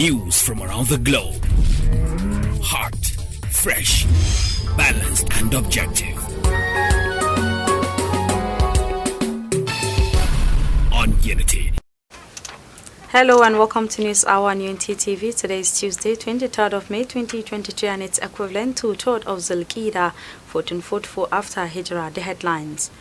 News from around the globe. Hot, fresh, balanced and objective. On Unity. Hello and welcome to News Hour on Unity TV. Today is Tuesday, 23rd of May 2023 and it's equivalent to 3rd of Zulqa'dah 1444 after Hijrah. The headlines.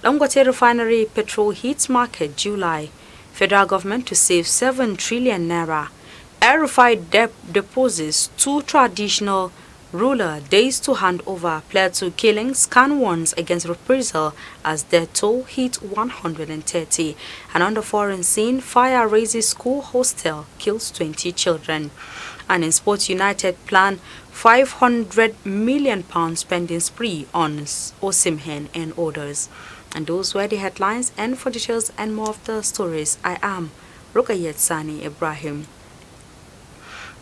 Dangote Refinery petrol hits market July. Federal government to save 7 trillion naira. Air-refied deposits 2 traditional ruler days to hand over. PLATEAU killings can warns against reprisal as death toll hit 130. And on the foreign scene, fire raises school hostel, kills 20 children. And in sports, United plan £500 million spending spree on Osimhen and others. And those were the headlines, and for details and more of the stories, I am Rukayet Sani Ibrahim.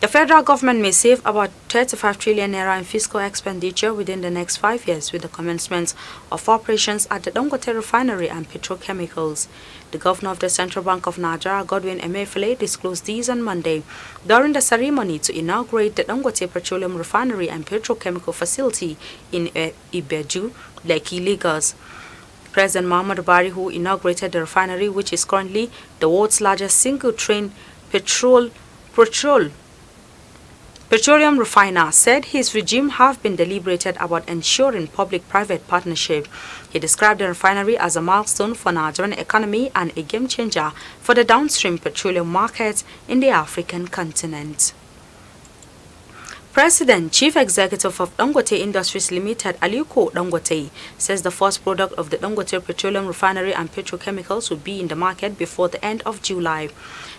The federal government may save about 35 trillion naira in fiscal expenditure within the next 5 years with the commencement of operations at the Dangote Refinery and Petrochemicals. The governor of the Central Bank of Nigeria, Godwin Emefiele, disclosed these on Monday during the ceremony to inaugurate the Dangote Petroleum Refinery and Petrochemical Facility in Ibeju, Lekki, Lagos. President Muhammadu Buhari, who inaugurated the refinery, which is currently the world's largest single-train petroleum refiner, said his regime have been deliberated about ensuring public-private partnership. He described the refinery as a milestone for Nigerian economy and a game-changer for the downstream petroleum market in the African continent. President, Chief Executive of Dangote Industries Limited, Aliko Dangote, says the first product of the Dangote Petroleum Refinery and Petrochemicals will be in the market before the end of July.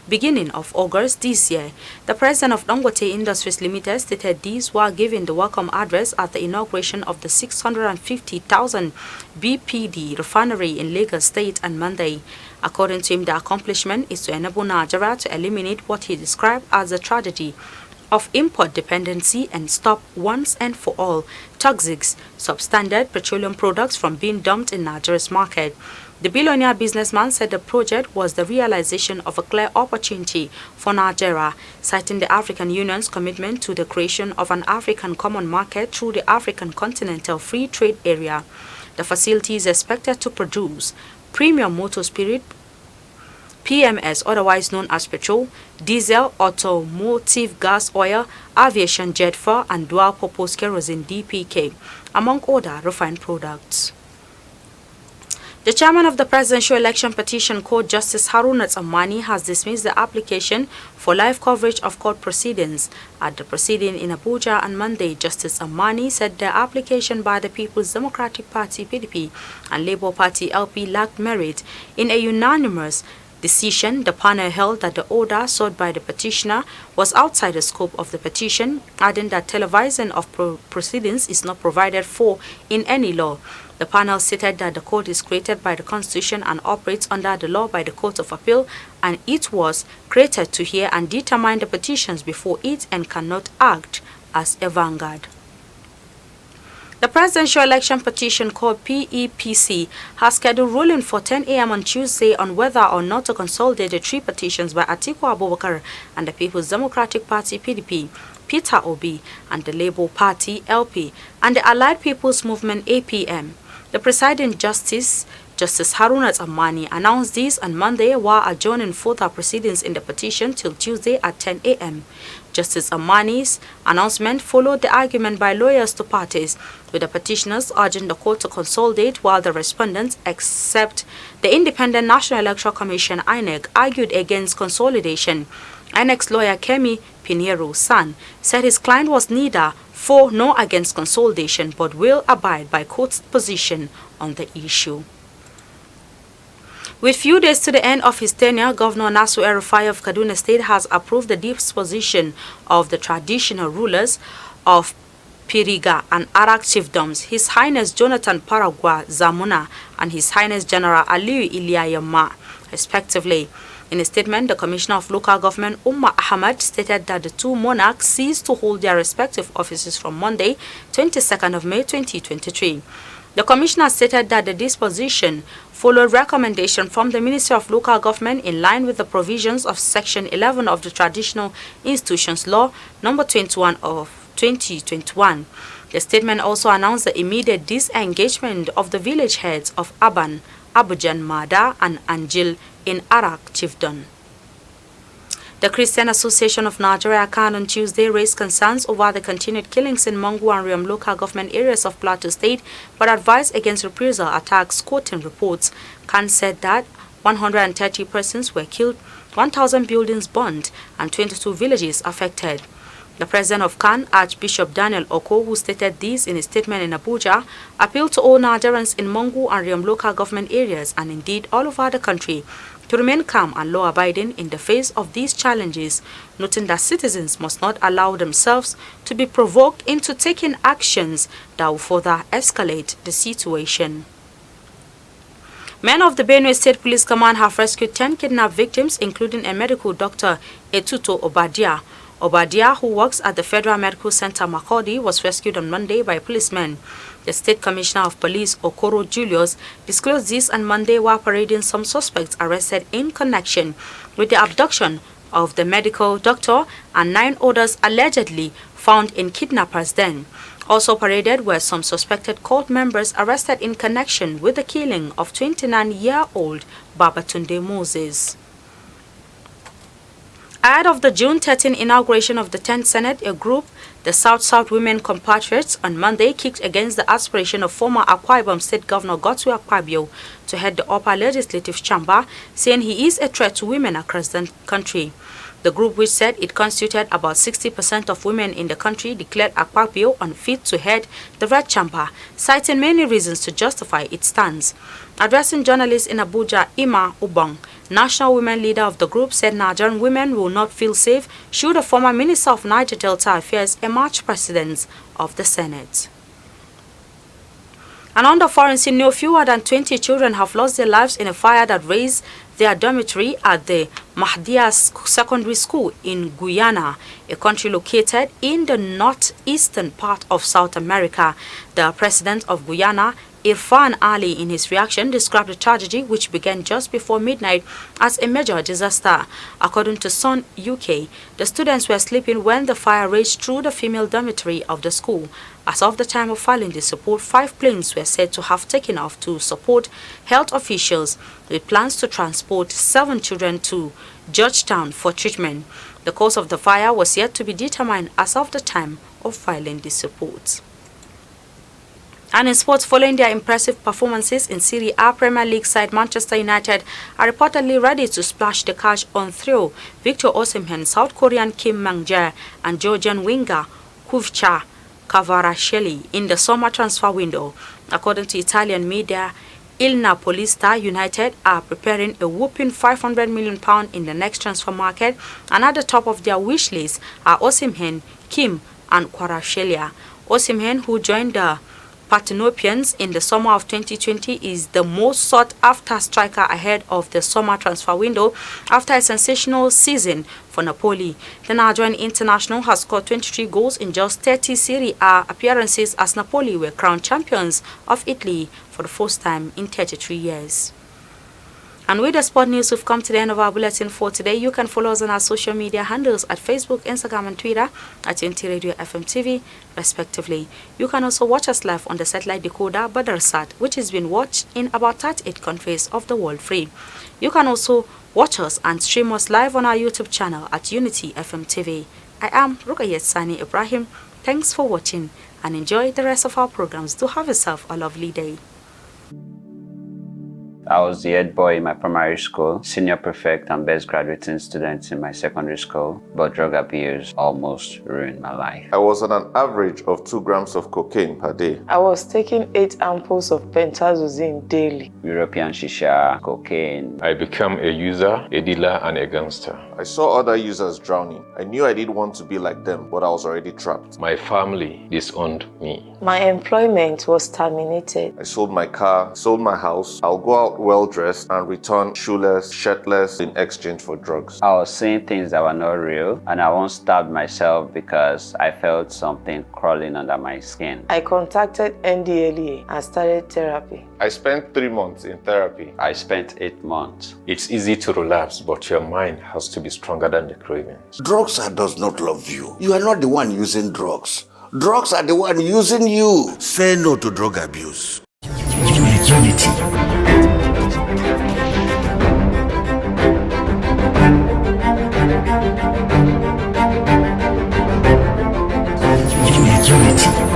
Beginning of August this year, the President of Dangote Industries Limited stated these while giving the welcome address at the inauguration of the 650,000 BPD refinery in Lagos State on Monday. According to him, the accomplishment is to enable Nigeria to eliminate what he described as a tragedy of import dependency and stop once and for all toxic, substandard petroleum products from being dumped in Nigeria's market. The billionaire businessman said the project was the realization of a clear opportunity for Nigeria, citing the African Union's commitment to the creation of an African common market through the African Continental Free Trade Area. The facility is expected to produce premium motor spirit, PMS, otherwise known as petrol, diesel, automotive gas oil, aviation jet fuel, and dual-purpose kerosene DPK, among other refined products. The chairman of the Presidential Election Petition Court, Justice Haruna Tsammani, has dismissed the application for live coverage of court proceedings. At the proceeding in Abuja on Monday, Justice Tsammani said the application by the People's Democratic Party (PDP) and Labour Party (LP) lacked merit. In a unanimous decision, the panel held that the order sought by the petitioner was outside the scope of the petition, adding that televising of proceedings is not provided for in any law. The panel stated that the court is created by the Constitution and operates under the law by the Court of Appeal, and it was created to hear and determine the petitions before it and cannot act as a vanguard. The Presidential Election Petition Court (PEPC) has scheduled ruling for 10 a.m. on Tuesday on whether or not to consolidate the 3 petitions by Atiku Abubakar and the People's Democratic Party (PDP), Peter Obi and the Labour Party (LP), and the Allied People's Movement (APM). The presiding Justice Haruna Tsammani announced this on Monday while adjourning further proceedings in the petition till Tuesday at 10 a.m. Justice Tsammani's announcement followed the argument by lawyers to parties, with the petitioners urging the court to consolidate while the respondents, except the Independent National Electoral Commission (INEC), argued against consolidation. INEC's lawyer Kemi Pinheiro San said his client was neither for nor against consolidation but will abide by court's position on the issue. With few days to the end of his tenure, Governor Nasir El-Rufai of Kaduna State has approved the disposition of the traditional rulers of Piriga and Arak chiefdoms, His Highness Jonathan Paragwa Zamuna and His Highness General Aliyu Iliyama, respectively. In a statement, the Commissioner of Local Government, Umar Ahmad, stated that the 2 monarchs ceased to hold their respective offices from Monday, 22nd of May 2023. The Commissioner stated that the disposition followed recommendation from the Ministry of Local Government in line with the provisions of Section 11 of the Traditional Institutions Law number 21 of 2021. The statement also announced the immediate disengagement of the village heads of Aban, Abujan, Mada, and Anjil in Arak Chiefdom. The Christian Association of Nigeria can on Tuesday raised concerns over the continued killings in Mangu and Riam local government areas of Plateau State, but advised against reprisal attacks, quoting reports. Khan said that 130 persons were killed, 1,000 buildings burned, and 22 villages affected. The president of Khan, Archbishop Daniel Oko, who stated this in a statement in Abuja, appealed to all Nigerians in Mangu and Riam local government areas and indeed all over the country to remain calm and law-abiding in the face of these challenges, noting that citizens must not allow themselves to be provoked into taking actions that will further escalate the situation. Men of the Benue State Police Command have rescued 10 kidnapped victims, including a medical doctor, Etuto Obadia. Obadia, who works at the Federal Medical Center Makurdi, was rescued on Monday by policemen. The State Commissioner of Police, Okoro Julius, disclosed this on Monday while parading some suspects arrested in connection with the abduction of the medical doctor and 9 others allegedly found in kidnappers' den. Also paraded were some suspected cult members arrested in connection with the killing of 29-year-old Babatunde Moses. Ahead of the June 13 inauguration of the 10th Senate, a group, the South-South Women Compatriots, on Monday kicked against the aspiration of former Akwai State Governor Godswill Akpabio to head the upper legislative chamber, saying he is a threat to women across the country. The group, which said it constituted about 60% of women in the country, declared Akpabio unfit to head the Red Chamber, citing many reasons to justify its stance. Addressing journalists in Abuja, Ima Ubong, national women leader of the group, said Nigerian women will not feel safe should a former Minister of Niger Delta Affairs emerge president of the Senate. And on the foreign scene, no fewer than 20 children have lost their lives in a fire that razed their dormitory at the Mahdia Secondary School in Guyana, a country located in the northeastern part of South America. The president of Guyana, Irfan Ali, in his reaction, described the tragedy, which began just before midnight, as a major disaster. According to Sun UK, the students were sleeping when the fire raged through the female dormitory of the school. As of the time of filing this report, 5 planes were said to have taken off to support health officials with plans to transport 7 children to Georgetown for treatment. The cause of the fire was yet to be determined as of the time of filing this report. And in sports, following their impressive performances in Serie A, Premier League side Manchester United are reportedly ready to splash the cash on through Victor Osimhen, South Korean Kim Mang-jae, and Georgian winger Kuvcha Kvaratskhelia in the summer transfer window. According to Italian media, Il Napolista, United are preparing a whopping £500 million in the next transfer market, and at the top of their wish list are Osimhen, Kim, and Kvaratskhelia. Osimhen, who joined the Partenopians in the summer of 2020, is the most sought-after striker ahead of the summer transfer window after a sensational season for Napoli. The Nigerian international has scored 23 goals in just 30 Serie A appearances as Napoli were crowned champions of Italy for the first time in 33 years. And with the sport news, we've come to the end of our bulletin for today. You can follow us on our social media handles at Facebook, Instagram, and Twitter at UNT Radio FM TV, respectively. You can also watch us live on the satellite decoder Badarsat, which has been watched in about 38 countries of the world free. You can also watch us and stream us live on our YouTube channel at Unity FM TV. I am Rukayet Sani Ibrahim. Thanks for watching and enjoy the rest of our programs. Do have yourself a lovely day. I was the head boy in my primary school, senior prefect and best graduating student in my secondary school, but drug abuse almost ruined my life. I was on an average of 2 grams of cocaine per day. I was taking 8 ampoules of pentazosine daily. European shisha, cocaine. I became a user, a dealer, and a gangster. I saw other users drowning. I knew I didn't want to be like them, but I was already trapped. My family disowned me. My employment was terminated. I sold my car, sold my house. I'll go out well dressed and return shoeless, shirtless in exchange for drugs. I was seeing things that were not real, and I once stabbed myself because I felt something crawling under my skin. I contacted NDLEA and started therapy. I spent 3 months in therapy. I spent 8 months. It's easy to relapse, but your mind has to be stronger than the cravings. Drugs does not love you. You are not the one using drugs. Drugs are the one using you. Say no to drug abuse. Unity. Unity.